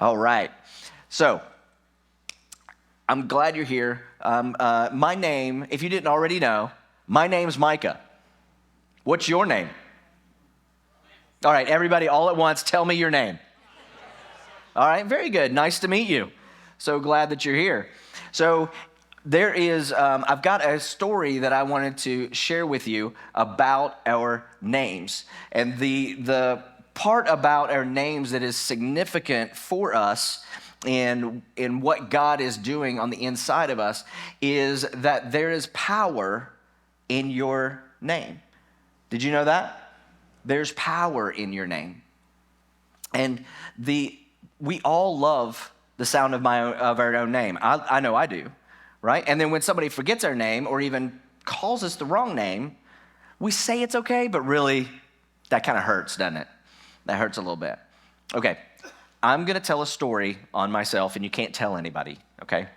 All right. So, I'm glad you're here. My name, if you didn't already know, my name's Micah. What's your name? All right, everybody all at once, tell me your name. All right, very good. Nice to meet you. So glad that you're here. So there is, I've got a story that I wanted to share with you about our names. And the part about our names that is significant for us in what God is doing on the inside of us is that there is power in your name. Did you know that? There's power in your name. And we all love the sound of our own name. I know I do, right? And then when somebody forgets our name or even calls us the wrong name, we say it's okay, but really that kind of hurts, doesn't it? That hurts a little bit. Okay, I'm going to tell a story on myself, and you can't tell anybody, okay?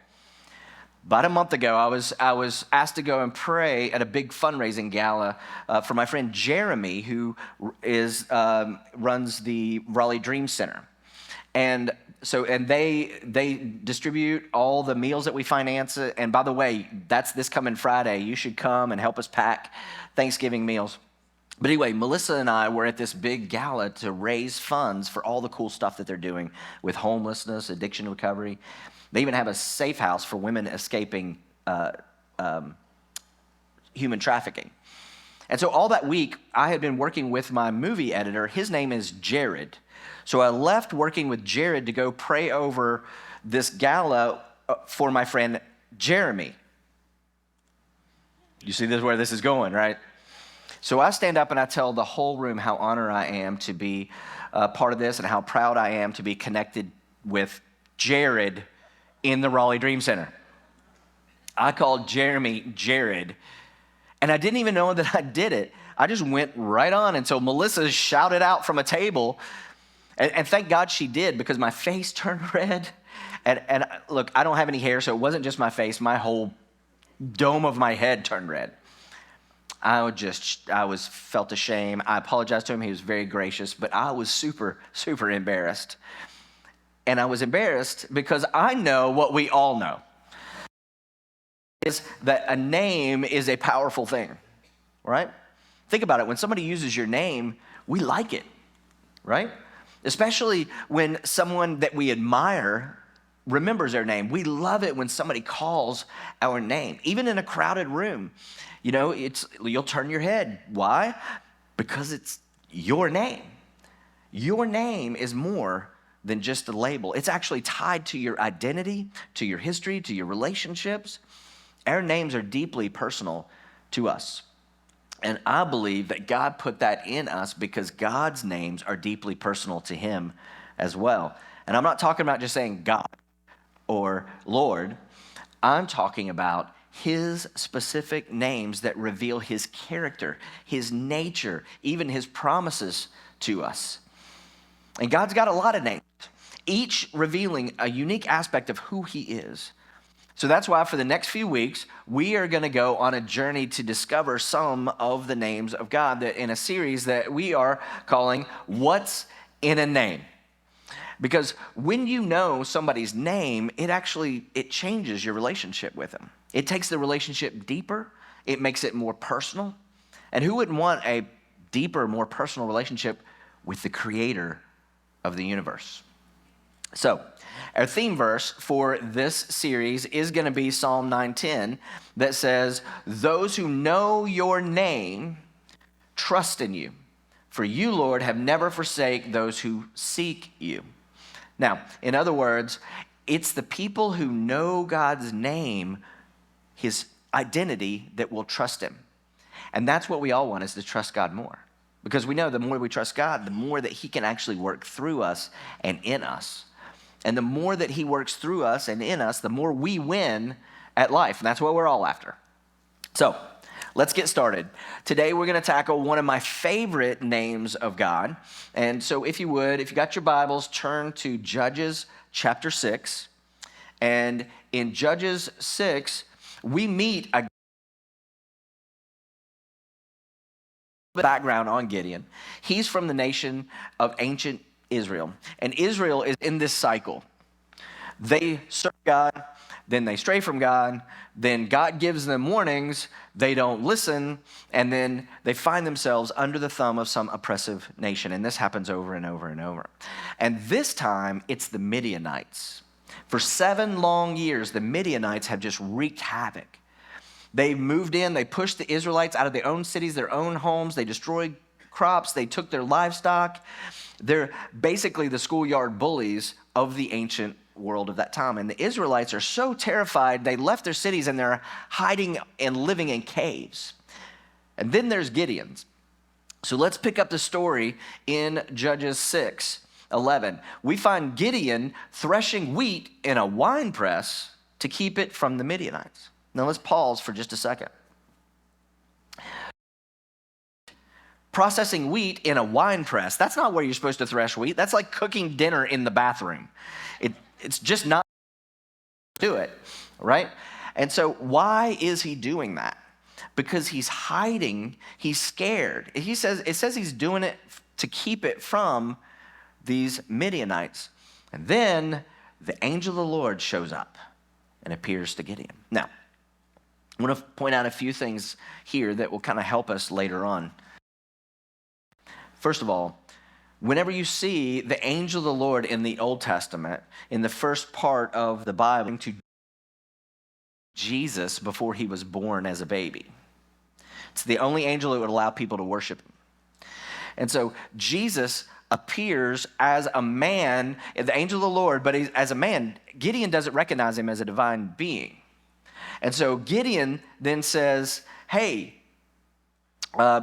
About a month ago, I was asked to go and pray at a big fundraising gala for my friend Jeremy, who runs the Raleigh Dream Center. And they distribute all the meals that we finance. And by the way, that's this coming Friday. You should come and help us pack Thanksgiving meals. But anyway, Melissa and I were at this big gala to raise funds for all the cool stuff that they're doing with homelessness, addiction recovery. They even have a safe house for women escaping human trafficking. And so all that week, I had been working with my movie editor. His name is Jared. So I left working with Jared to go pray over this gala for my friend Jeremy. You see where this is going, right? So I stand up and I tell the whole room how honored I am to be part of this and how proud I am to be connected with Jared in the Raleigh Dream Center. I called Jeremy Jared, and I didn't even know that I did it. I just went right on until Melissa shouted out from a table, and thank God she did, because my face turned red. And look, I don't have any hair, so it wasn't just my face. My whole dome of my head turned red. I felt ashamed. I apologized to him. He was very gracious, but I was super, super embarrassed. And I was embarrassed because I know what we all know, is that a name is a powerful thing, right? Think about it. When somebody uses your name, we like it, right? Especially when someone that we admire remembers our name. We love it when somebody calls our name, even in a crowded room. You know, you'll turn your head. Why? Because it's your name. Your name is more than just a label. It's actually tied to your identity, to your history, to your relationships. Our names are deeply personal to us. And I believe that God put that in us because God's names are deeply personal to him as well. And I'm not talking about just saying God or Lord. I'm talking about his specific names that reveal his character, his nature, even his promises to us. And God's got a lot of names, each revealing a unique aspect of who he is. So that's why for the next few weeks, we are going to go on a journey to discover some of the names of God in a series that we are calling What's in a Name? Because when you know somebody's name, it changes your relationship with them. It takes the relationship deeper. It makes it more personal. And who wouldn't want a deeper, more personal relationship with the creator of the universe? So, our theme verse for this series is going to be Psalm 9:10 that says, "Those who know your name trust in you, for you, Lord, have never forsake those who seek you." Now, in other words, it's the people who know God's name, his identity, that will trust him. And that's what we all want, is to trust God more. Because we know the more we trust God, the more that he can actually work through us and in us. And the more that he works through us and in us, the more we win at life. And that's what we're all after. So let's get started. Today we're going to tackle one of my favorite names of God. And so if you got your Bibles, turn to Judges chapter 6. And in Judges 6, we meet a background on Gideon. He's from the nation of ancient Israel. And Israel is in this cycle. They serve God, then they stray from God, then God gives them warnings, they don't listen, and then they find themselves under the thumb of some oppressive nation. And this happens over and over and over. And this time, it's the Midianites. For 7 long years, the Midianites have just wreaked havoc. They moved in, they pushed the Israelites out of their own cities, their own homes, they destroyed crops, they took their livestock. They're basically the schoolyard bullies of the ancient world of that time. And the Israelites are so terrified, they left their cities and they're hiding and living in caves. And then there's Gideon. So let's pick up the story in Judges 6:11. We find Gideon threshing wheat in a wine press to keep it from the Midianites. Now let's pause for just a second. Processing wheat in a wine press, that's not where you're supposed to thresh wheat. That's like cooking dinner in the bathroom. It's just not do it, right? And so why is he doing that? Because he's hiding, he's scared. It says he's doing it to keep it from these Midianites. And then the angel of the Lord shows up and appears to Gideon. Now, I want to point out a few things here that will kind of help us later on. First of all, whenever you see the angel of the Lord in the Old Testament, in the first part of the Bible, to Jesus before he was born as a baby. It's the only angel that would allow people to worship him. And so Jesus appears as a man, the angel of the Lord, but as a man. Gideon doesn't recognize him as a divine being. And so Gideon then says, hey,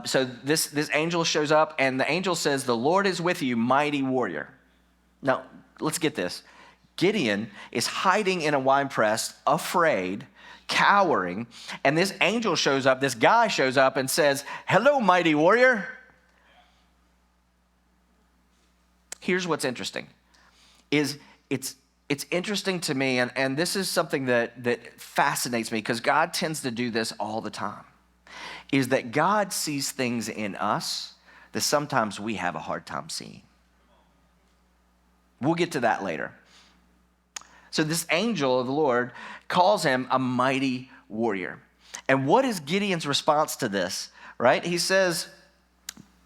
so this angel shows up, and the angel says, the Lord is with you, mighty warrior. Now, let's get this. Gideon is hiding in a wine press, afraid, cowering, and this angel shows up, this guy shows up and says, hello, mighty warrior. Here's what's interesting, is it's interesting to me, and this is something that fascinates me, because God tends to do this all the time, is that God sees things in us that sometimes we have a hard time seeing. We'll get to that later. So this angel of the Lord calls him a mighty warrior. And what is Gideon's response to this, right? He says,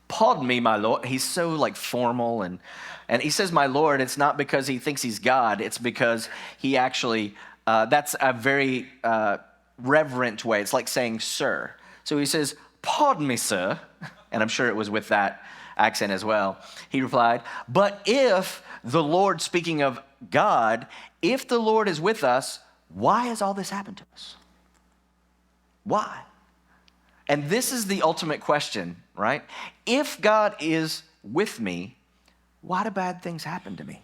pardon me, my Lord. He's so like formal, and he says, my Lord. It's not because he thinks he's God. It's because he actually, that's a very reverent way. It's like saying, sir. So he says, pardon me, sir. And I'm sure it was with that accent as well. He replied, but if the Lord, speaking of God, if the Lord is with us, why has all this happened to us? Why? And this is the ultimate question, right? If God is with me, why do bad things happen to me?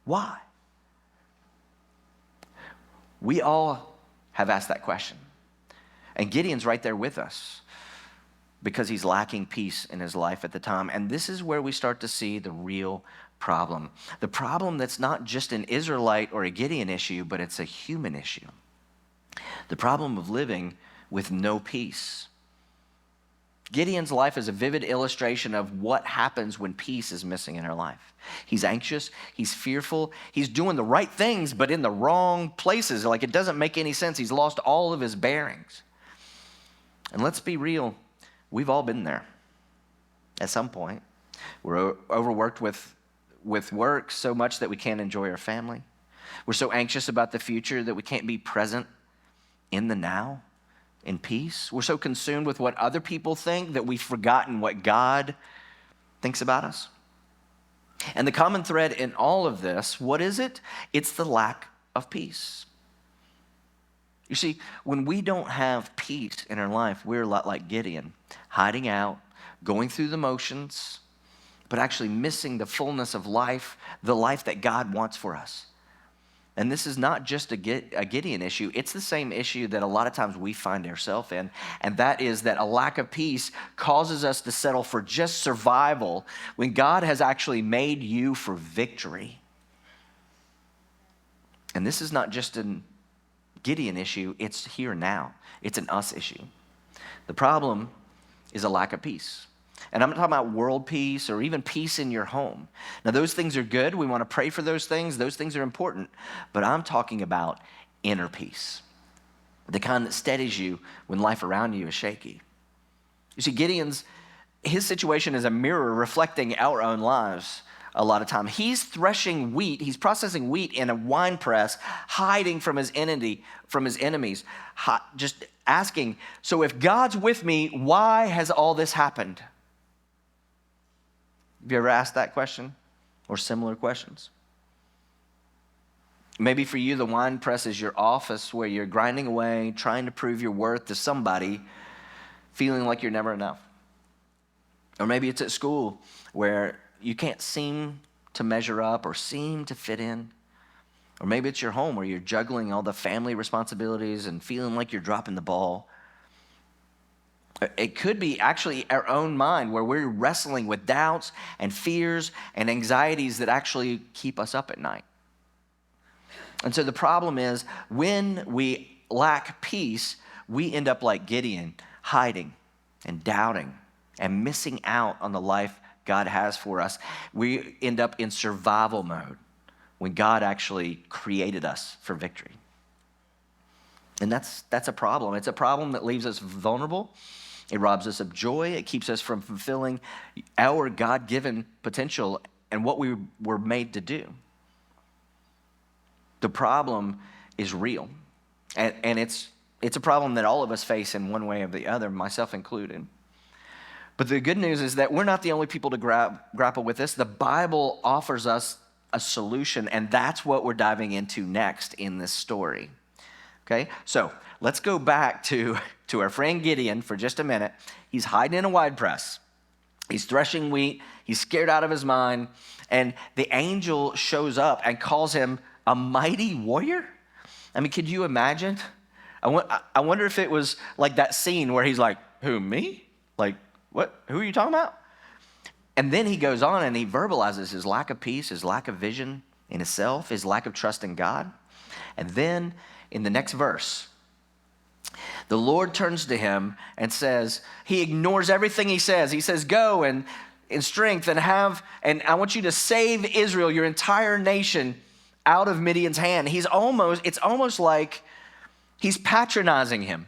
Why? We all have asked that question. And Gideon's right there with us because he's lacking peace in his life at the time. And this is where we start to see the real problem. The problem that's not just an Israelite or a Gideon issue, but it's a human issue. The problem of living with no peace. Gideon's life is a vivid illustration of what happens when peace is missing in our life. He's anxious, he's fearful, he's doing the right things, but in the wrong places. Like it doesn't make any sense. He's lost all of his bearings. And let's be real, we've all been there at some point. We're overworked with work so much that we can't enjoy our family. We're so anxious about the future that we can't be present in the now, in peace. We're so consumed with what other people think that we've forgotten what God thinks about us. And the common thread in all of this, what is it? It's the lack of peace. You see, when we don't have peace in our life, we're a lot like Gideon, hiding out, going through the motions, but actually missing the fullness of life, the life that God wants for us. And this is not just a Gideon issue. It's the same issue that a lot of times we find ourselves in, and that is that a lack of peace causes us to settle for just survival when God has actually made you for victory. And this is not just an Gideon issue, it's here now. It's an us issue. The problem is a lack of peace. And I'm not talking about world peace or even peace in your home. Now, those things are good. We want to pray for those things. Those things are important. But I'm talking about inner peace, the kind that steadies you when life around you is shaky. You see, his situation is a mirror reflecting our own lives a lot of time. He's threshing wheat. He's processing wheat in a wine press, hiding from his enemies, just asking, so if God's with me, why has all this happened? Have you ever asked that question or similar questions? Maybe for you, the wine press is your office where you're grinding away, trying to prove your worth to somebody, feeling like you're never enough. Or maybe it's at school where you can't seem to measure up or seem to fit in. Or maybe it's your home where you're juggling all the family responsibilities and feeling like you're dropping the ball. It could be actually our own mind where we're wrestling with doubts and fears and anxieties that actually keep us up at night. And so the problem is when we lack peace, we end up like Gideon, hiding and doubting and missing out on the life God has for us. We end up in survival mode when God actually created us for victory. And that's a problem. It's a problem that leaves us vulnerable. It robs us of joy. It keeps us from fulfilling our God-given potential and what we were made to do. The problem is real. And it's a problem that all of us face in one way or the other, myself included. But the good news is that we're not the only people to grapple with this. The Bible offers us a solution, and that's what we're diving into next in this story. Okay, so let's go back to our friend Gideon for just a minute. He's hiding in a wine press. He's threshing wheat. He's scared out of his mind. And the angel shows up and calls him a mighty warrior. I mean, could you imagine? I wonder if it was like that scene where he's like, who, me? Like, what? Who are you talking about? And then he goes on and he verbalizes his lack of peace, his lack of vision in himself, his lack of trust in God. And then in the next verse, the Lord turns to him and says, he ignores everything he says. He says, go and in strength and I want you to save Israel, your entire nation, out of Midian's hand. It's almost like he's patronizing him.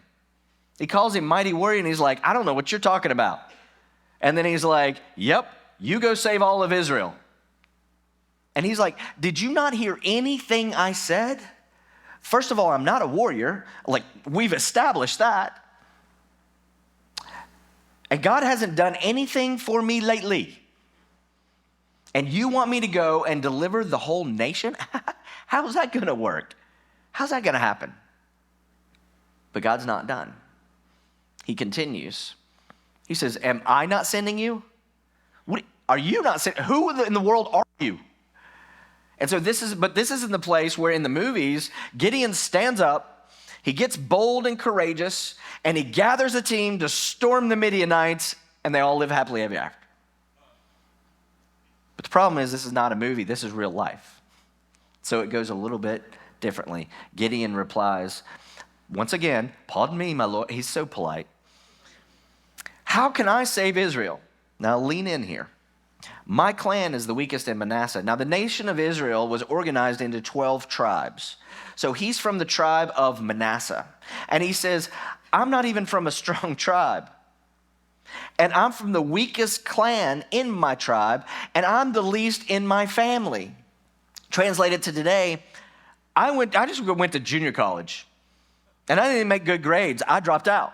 He calls him mighty warrior and he's like, I don't know what you're talking about. And then he's like, yep, you go save all of Israel. And he's like, did you not hear anything I said? First of all, I'm not a warrior. Like, we've established that. And God hasn't done anything for me lately. And you want me to go and deliver the whole nation? How's that going to work? How's that going to happen? But God's not done. He continues. He says, am I not sending you? Are you not sending? Who in the world are you? And so this is in the place where in the movies, Gideon stands up, he gets bold and courageous, and he gathers a team to storm the Midianites, and they all live happily ever after. But the problem is this is not a movie, this is real life. So it goes a little bit differently. Gideon replies, once again, pardon me, my Lord. He's so polite. How can I save Israel? Now lean in here. My clan is the weakest in Manasseh. Now the nation of Israel was organized into 12 tribes. So he's from the tribe of Manasseh. And he says, I'm not even from a strong tribe. And I'm from the weakest clan in my tribe. And I'm the least in my family. Translated to today, I just went to junior college. And I didn't make good grades. I dropped out.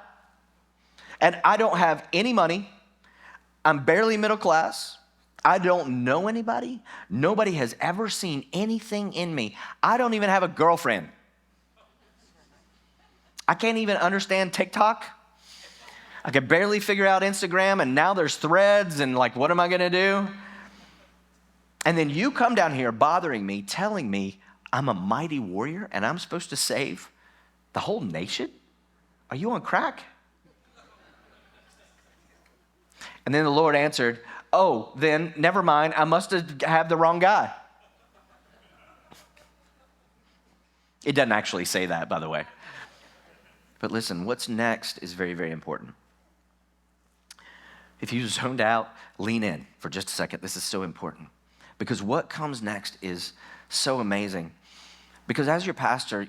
And I don't have any money. I'm barely middle class. I don't know anybody. Nobody has ever seen anything in me. I don't even have a girlfriend. I can't even understand TikTok. I could barely figure out Instagram, and now there's Threads, and like, what am I going to do? And then you come down here bothering me, telling me I'm a mighty warrior, and I'm supposed to save the whole nation? Are you on crack? And then the Lord answered, oh, then never mind. I must have the wrong guy. It doesn't actually say that, by the way. But listen, what's next is very, very important. If you zoned out, lean in for just a second. This is so important because what comes next is so amazing. Because as your pastor,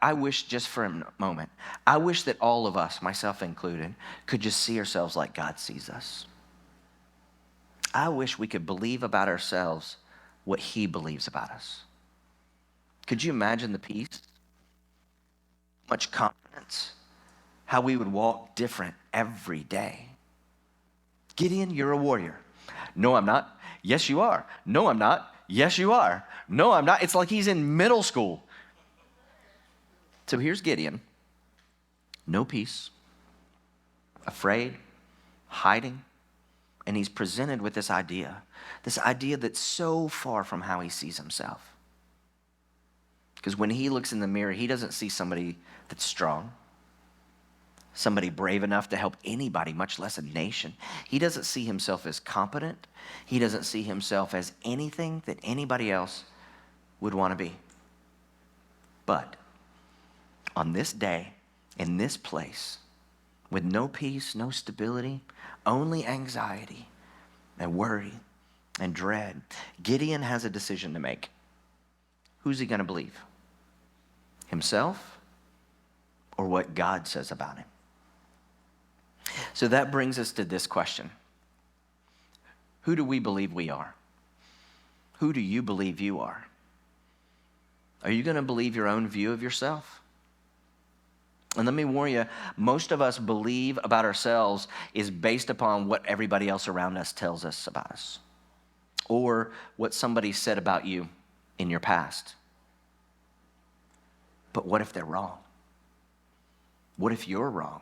I wish just for a moment, I wish that all of us, myself included, could just see ourselves like God sees us. I wish we could believe about ourselves what he believes about us. Could you imagine the peace? Much confidence, how we would walk different every day. Gideon, you're a warrior. No, I'm not. Yes, you are. No, I'm not. Yes, you are. No, I'm not. It's like he's in middle school. So here's Gideon. No peace, afraid, hiding, and he's presented with this idea that's so far from how he sees himself. Because when he looks in the mirror, he doesn't see somebody that's strong, somebody brave enough to help anybody, much less a nation. He doesn't see himself as competent. He doesn't see himself as anything that anybody else would want to be. But on this day, in this place, with no peace, no stability, only anxiety and worry and dread, Gideon has a decision to make. Who's he going to believe? Himself or what God says about him? So that brings us to this question. Who do we believe we are? Who do you believe you are? Are you going to believe your own view of yourself? And let me warn you, most of us believe about ourselves is based upon what everybody else around us tells us about us, or what somebody said about you in your past. But what if they're wrong? What if you're wrong?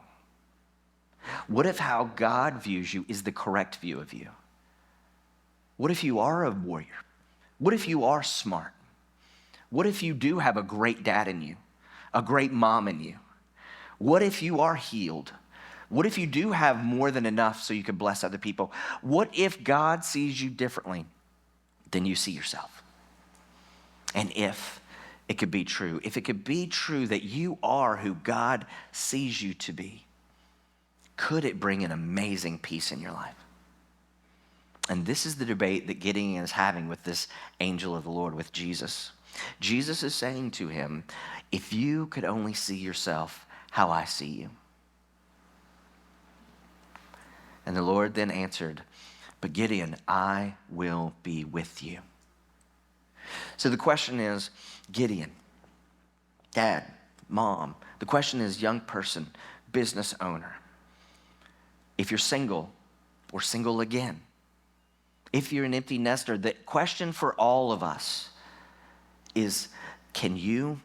What if how God views you is the correct view of you? What if you are a warrior? What if you are smart? What if you do have a great dad in you, a great mom in you? What if you are healed? What if you do have more than enough so you can bless other people? What if God sees you differently than you see yourself? And if it could be true, if it could be true that you are who God sees you to be, could it bring an amazing peace in your life? And this is the debate that Gideon is having with this angel of the Lord, with Jesus. Jesus is saying to him, if you could only see yourself how I see you. And the Lord then answered, but Gideon, I will be with you. So the question is, Gideon, dad, mom, the question is, young person, business owner, if you're single or single again, if you're an empty nester, the question for all of us is, can you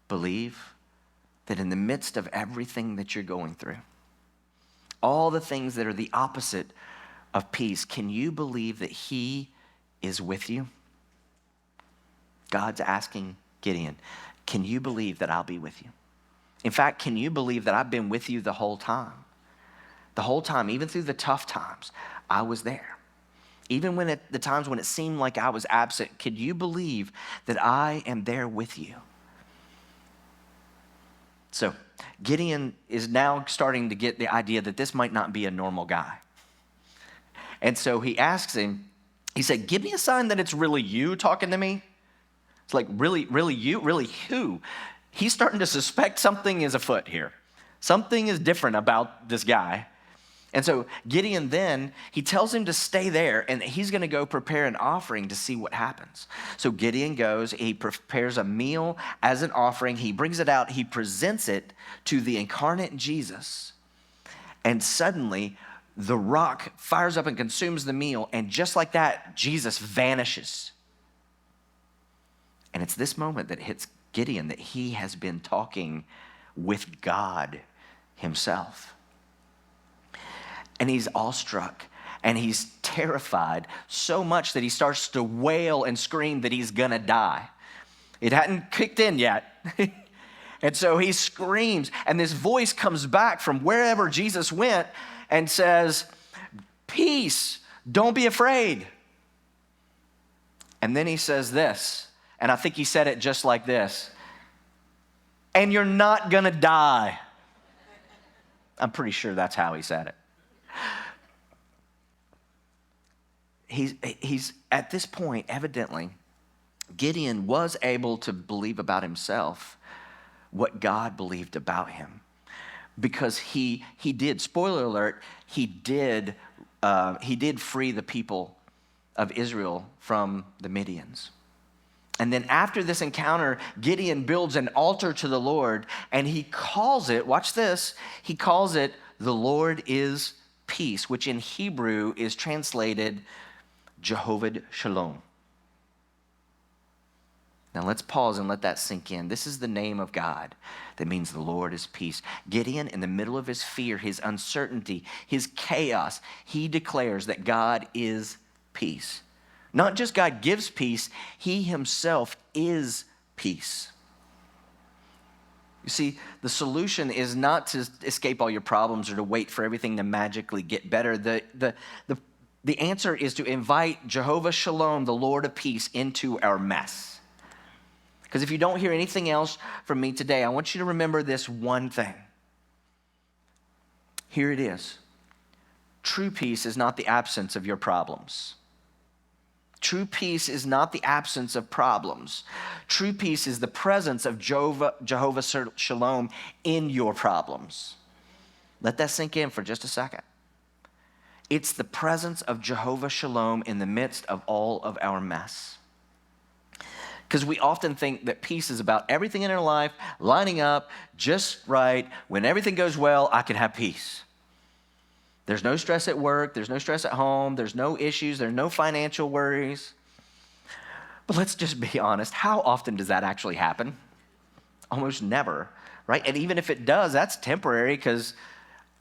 believe that in the midst of everything that you're going through, all the things that are the opposite of peace, can you believe that he is with you? God's asking Gideon, can you believe that I'll be with you? In fact, can you believe that I've been with you the whole time? The whole time, even through the tough times, I was there. Even when the times when it seemed like I was absent, could you believe that I am there with you? So Gideon is now starting to get the idea that this might not be a normal guy. And so he asks him, he said, give me a sign that it's really you talking to me. It's like, really you? Really who? He's starting to suspect something is afoot here. Something is different about this guy. And so Gideon then, he tells him to stay there and he's going to go prepare an offering to see what happens. So Gideon goes, he prepares a meal as an offering. He brings it out. He presents it to the incarnate Jesus. And suddenly the rock fires up and consumes the meal. And just like that, Jesus vanishes. And it's this moment that hits Gideon that he has been talking with God himself. And he's awestruck and he's terrified so much that he starts to wail and scream that he's gonna die. It hadn't kicked in yet. And so he screams, and this voice comes back from wherever Jesus went and says, peace, don't be afraid. And then he says this, and I think he said it just like this, and you're not gonna die. I'm pretty sure that's how he said it. he's at this point, evidently, Gideon was able to believe about himself what God believed about him. Because he did, spoiler alert, he did free the people of Israel from the Midians. And then after this encounter, Gideon builds an altar to the Lord, and he calls it, watch this, he calls it, the Lord is peace, which in Hebrew is translated Jehovah-Shalom. Now let's pause and let that sink in. This is the name of God that means the Lord is peace. Gideon, in the middle of his fear, his uncertainty, his chaos, he declares that God is peace. Not just God gives peace, he himself is peace. You see, the solution is not to escape all your problems or to wait for everything to magically get better. The answer is to invite Jehovah-Shalom, the Lord of peace, into our mess. Because if you don't hear anything else from me today, I want you to remember this one thing. Here it is. True peace is not the absence of your problems. True peace is not the absence of problems. True peace is the presence of Jehovah-Shalom in your problems. Let that sink in for just a second. It's the presence of Jehovah-Shalom in the midst of all of our mess. Because we often think that peace is about everything in our life lining up just right. When everything goes well, I can have peace. There's no stress at work. There's no stress at home. There's no issues. There's no financial worries. But let's just be honest. How often does that actually happen? Almost never, right? And even if it does, that's temporary because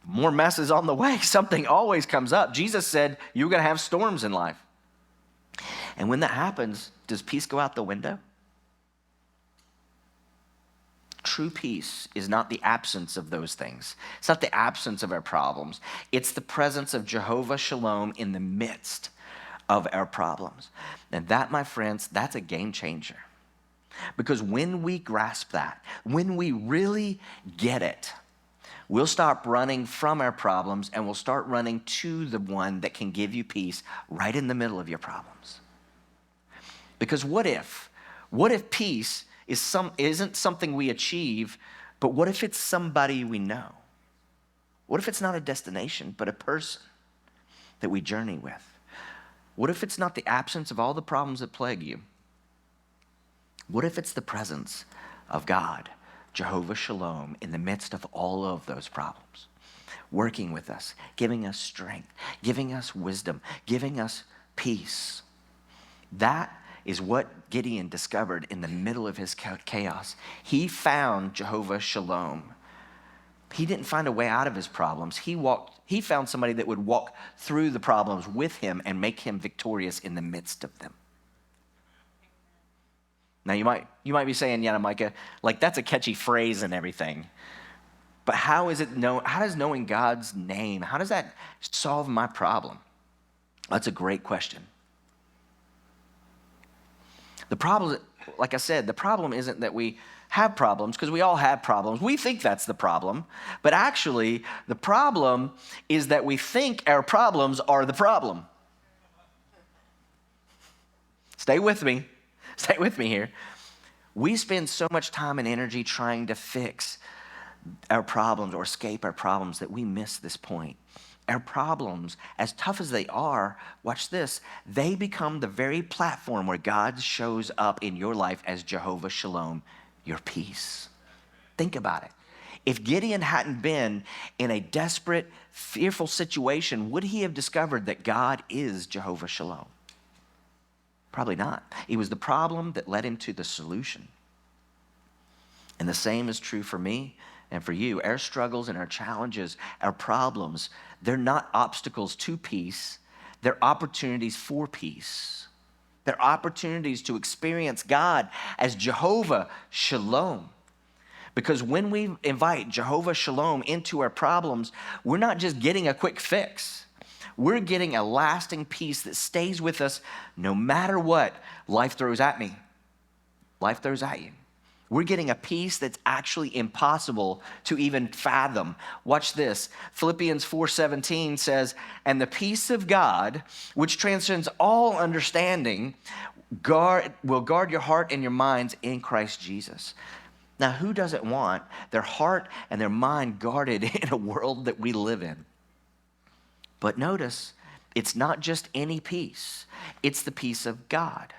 more mess is on the way. Something always comes up. Jesus said you're going to have storms in life. And when that happens, does peace go out the window? True peace is not the absence of those things. It's not the absence of our problems. It's the presence of Jehovah-Shalom in the midst of our problems. And that, my friends, that's a game changer. Because when we grasp that, when we really get it, we'll stop running from our problems and we'll start running to the one that can give you peace right in the middle of your problems. Because what if peace isn't something we achieve, but what if it's somebody we know? What if it's not a destination, but a person that we journey with? What if it's not the absence of all the problems that plague you? What if it's the presence of God, Jehovah-Shalom, in the midst of all of those problems, working with us, giving us strength, giving us wisdom, giving us peace? That is what Gideon discovered in the middle of his chaos. He found Jehovah-Shalom. He didn't find a way out of his problems. He found somebody that would walk through the problems with him and make him victorious in the midst of them. Now you might be saying, yeah, Micah, like that's a catchy phrase and everything. But how does knowing God's name, how does that solve my problem? That's a great question. The problem, like I said, the problem isn't that we have problems, because we all have problems. We think that's the problem. But actually, the problem is that we think our problems are the problem. Stay with me. Stay with me here. We spend so much time and energy trying to fix our problems or escape our problems that we miss this point. Our problems, as tough as they are, watch this, they become the very platform where God shows up in your life as Jehovah-Shalom, your peace. Think about it. If Gideon hadn't been in a desperate, fearful situation, would he have discovered that God is Jehovah-Shalom? Probably not. It was the problem that led him to the solution. And the same is true for me and for you. Our struggles and our challenges, our problems, they're not obstacles to peace. They're opportunities for peace. They're opportunities to experience God as Jehovah-Shalom. Because when we invite Jehovah-Shalom into our problems, we're not just getting a quick fix. We're getting a lasting peace that stays with us no matter what life throws at me. Life throws at you. We're getting a peace that's actually impossible to even fathom. Watch this. Philippians 4:17 says, "And the peace of God, which transcends all understanding, will guard your heart and your minds in Christ Jesus." Now, who doesn't want their heart and their mind guarded in a world that we live in? But notice, it's not just any peace. It's the peace of God.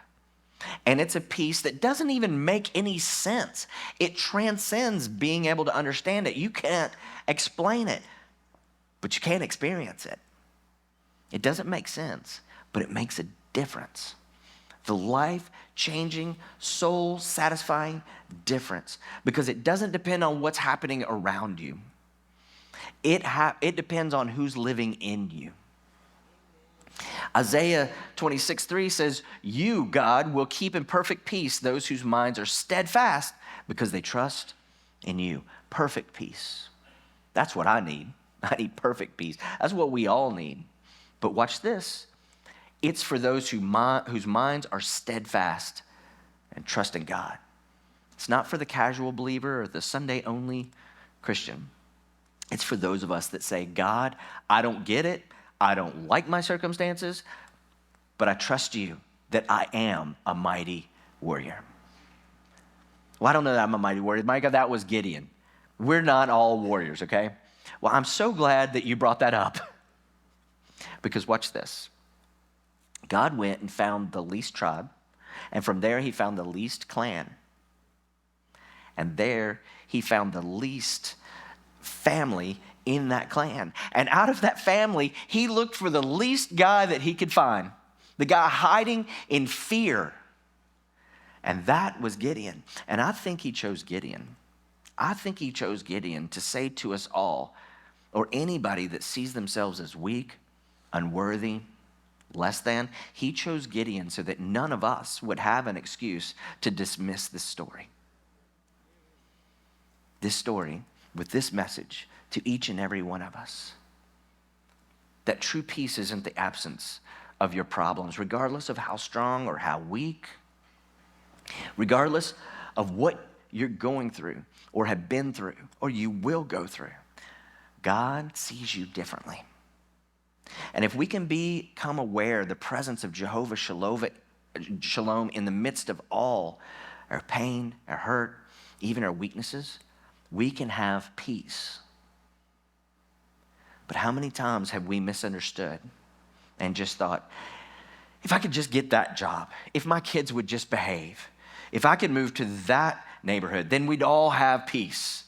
And it's a peace that doesn't even make any sense. It transcends being able to understand it. You can't explain it, but you can experience it. It doesn't make sense, but it makes a difference. The life-changing, soul-satisfying difference, because it doesn't depend on what's happening around you. It depends on who's living in you. Isaiah 26:3 says, "You, God, will keep in perfect peace those whose minds are steadfast because they trust in you." Perfect peace. That's what I need. I need perfect peace. That's what we all need. But watch this. It's for those whose minds are steadfast and trust in God. It's not for the casual believer or the Sunday-only Christian. It's for those of us that say, "God, I don't get it. I don't like my circumstances, but I trust you that I am a mighty warrior." Well, I don't know that I'm a mighty warrior. Micah, that was Gideon. We're not all warriors, okay? Well, I'm so glad that you brought that up. Because watch this. God went and found the least tribe, and from there he found the least clan. And there he found the least family in that clan. And out of that family, he looked for the least guy that he could find, the guy hiding in fear. And that was Gideon. And I think he chose Gideon. I think he chose Gideon to say to us all, or anybody that sees themselves as weak, unworthy, less than, he chose Gideon so that none of us would have an excuse to dismiss this story. This story with this message to each and every one of us. That true peace isn't the absence of your problems, regardless of how strong or how weak, regardless of what you're going through or have been through or you will go through. God sees you differently. And if we can become aware of the presence of Jehovah-Shalom in the midst of all our pain, our hurt, even our weaknesses, we can have peace. But how many times have we misunderstood and just thought, if I could just get that job, if my kids would just behave, if I could move to that neighborhood, then we'd all have peace.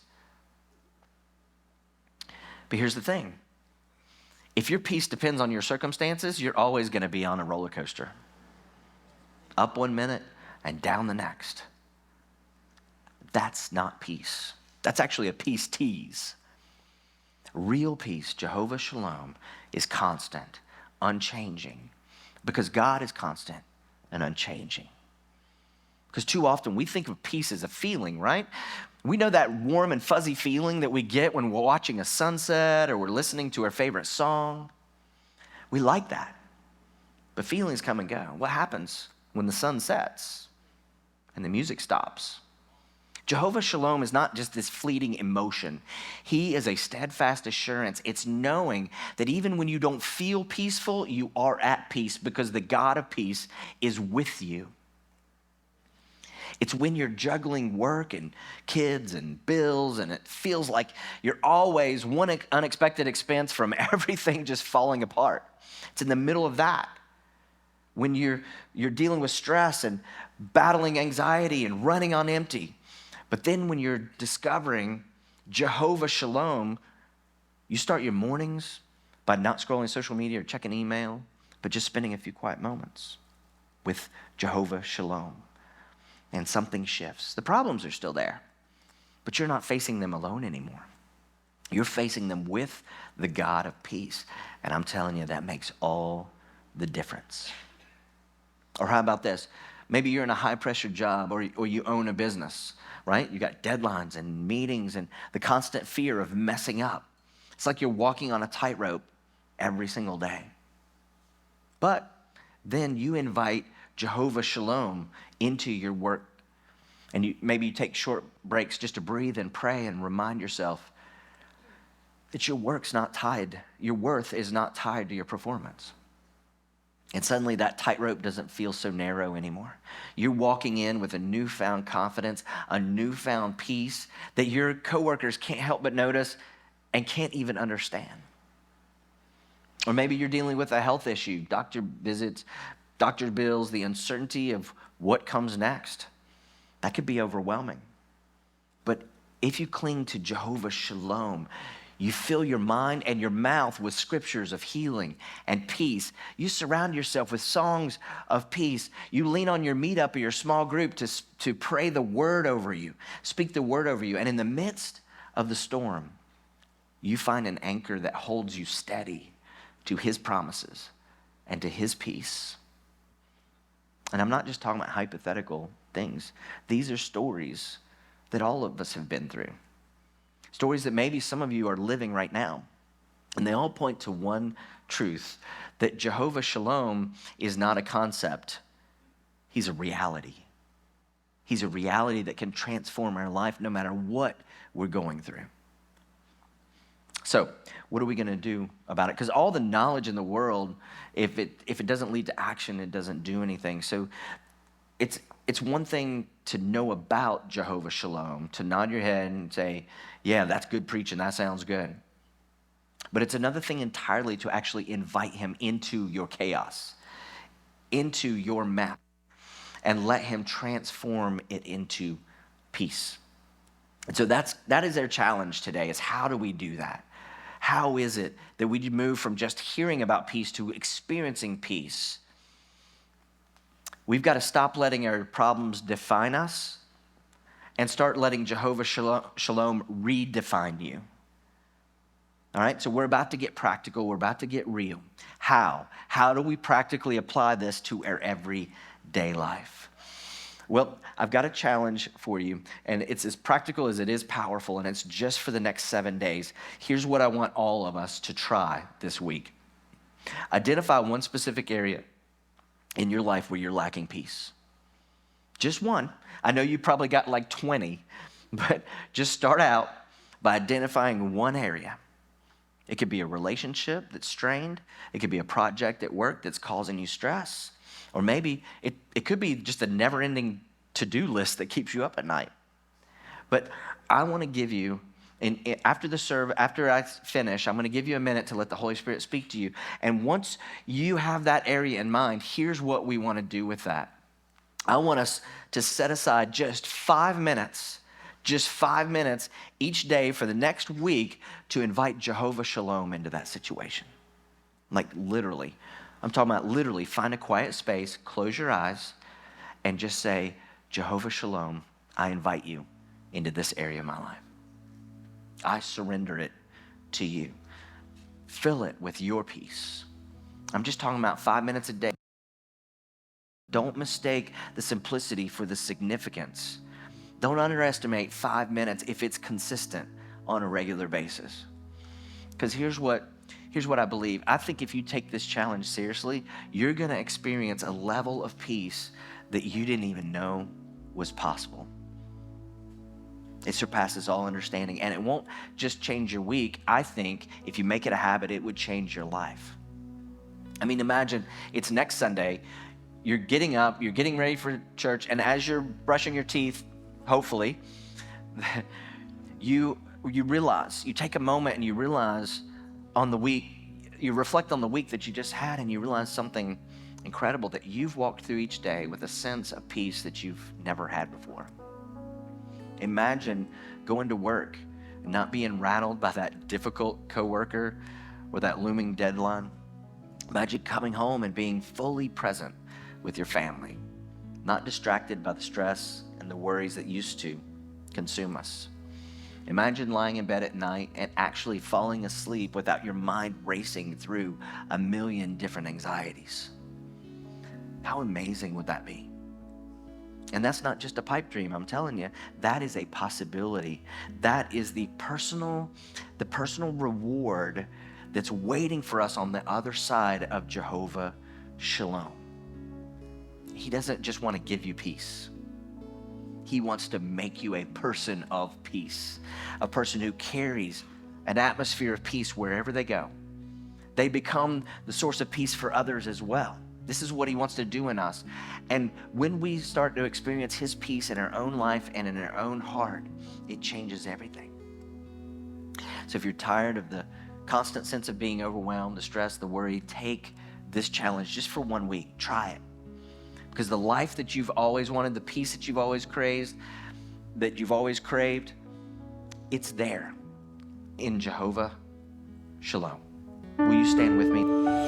But here's the thing. If your peace depends on your circumstances, you're always going to be on a roller coaster. Up one minute and down the next. That's not peace. That's actually a peace tease. Real peace, Jehovah-Shalom, is constant, unchanging, because God is constant and unchanging. Because too often we think of peace as a feeling, right? We know that warm and fuzzy feeling that we get when we're watching a sunset or we're listening to our favorite song. We like that. But feelings come and go. What happens when the sun sets and the music stops? Jehovah-Shalom is not just this fleeting emotion. He is a steadfast assurance. It's knowing that even when you don't feel peaceful, you are at peace because the God of peace is with you. It's when you're juggling work and kids and bills and it feels like you're always one unexpected expense from everything just falling apart. It's in the middle of that when you're dealing with stress and battling anxiety and running on empty. But then when you're discovering Jehovah-Shalom, you start your mornings by not scrolling social media or checking email, but just spending a few quiet moments with Jehovah-Shalom. And something shifts. The problems are still there, but you're not facing them alone anymore. You're facing them with the God of peace. And I'm telling you, that makes all the difference. Or how about this? Maybe you're in a high-pressure job or you own a business, right? You got deadlines and meetings and the constant fear of messing up. It's like you're walking on a tightrope every single day. But then you invite Jehovah-Shalom into your work And maybe you take short breaks just to breathe and pray and remind yourself that your worth is not tied to your performance. And suddenly that tightrope doesn't feel so narrow anymore. You're walking in with a newfound confidence, a newfound peace that your coworkers can't help but notice and can't even understand. Or maybe you're dealing with a health issue, doctor visits, doctor bills, the uncertainty of what comes next. That could be overwhelming. But if you cling to Jehovah-Shalom, you fill your mind and your mouth with scriptures of healing and peace. You surround yourself with songs of peace. You lean on your meetup or your small group to pray the word over you, speak the word over you. And in the midst of the storm, you find an anchor that holds you steady to his promises and to his peace. And I'm not just talking about hypothetical things. These are stories that all of us have been through. Stories that maybe some of you are living right now. And they all point to one truth, that Jehovah-Shalom is not a concept. He's a reality. He's a reality that can transform our life no matter what we're going through. So, what are we going to do about it? Because all the knowledge in the world, if it doesn't lead to action, it doesn't do anything. So, it's one thing to know about Jehovah-Shalom, to nod your head and say, yeah, that's good preaching, that sounds good. But it's another thing entirely to actually invite him into your chaos, into your map, and let him transform it into peace. And so that is their challenge today, is how do we do that? How is it that we move from just hearing about peace to experiencing peace? We've got to stop letting our problems define us and start letting Jehovah-Shalom redefine you. All right, so we're about to get practical. We're about to get real. How? How do we practically apply this to our everyday life? Well, I've got a challenge for you, and it's as practical as it is powerful, and it's just for the next 7 days. Here's what I want all of us to try this week. Identify one specific area in your life where you're lacking peace. Just one. I know you probably got like 20, but just start out by identifying one area. It could be a relationship that's strained. It could be a project at work that's causing you stress. Or maybe it could be just a never-ending to-do list that keeps you up at night. But I want to give you, after I finish, I'm going to give you a minute to let the Holy Spirit speak to you. And once you have that area in mind, here's what we want to do with that. I want us to set aside just 5 minutes each day for the next week to invite Jehovah-Shalom into that situation. Like literally. I'm talking about literally find a quiet space, close your eyes, and just say, Jehovah-Shalom, I invite you into this area of my life. I surrender it to you. Fill it with your peace. I'm just talking about 5 minutes a day. Don't mistake the simplicity for the significance. Don't underestimate 5 minutes if it's consistent on a regular basis. Because here's what I believe. I think if you take this challenge seriously, you're going to experience a level of peace that you didn't even know was possible. It surpasses all understanding, and it won't just change your week. I think if you make it a habit, it would change your life. I mean, imagine it's next Sunday. You're getting up, you're getting ready for church, and as you're brushing your teeth, hopefully, you realize, you take a moment and you realize on the week, you reflect on the week that you just had, and you realize something incredible, that you've walked through each day with a sense of peace that you've never had before. Imagine going to work and not being rattled by that difficult coworker or that looming deadline. Imagine coming home and being fully present with your family, not distracted by the stress and the worries that used to consume us. Imagine lying in bed at night and actually falling asleep without your mind racing through a million different anxieties. How amazing would that be? And that's not just a pipe dream, I'm telling you. That is a possibility. That is the personal reward that's waiting for us on the other side of Jehovah-Shalom. He doesn't just want to give you peace. He wants to make you a person of peace, a person who carries an atmosphere of peace wherever they go. They become the source of peace for others as well. This is what he wants to do in us. And when we start to experience his peace in our own life and in our own heart, it changes everything. So if you're tired of the constant sense of being overwhelmed, the stress, the worry, take this challenge just for 1 week. Try it. Because the life that you've always wanted, the peace that you've always craved, it's there in Jehovah-Shalom. Will you stand with me?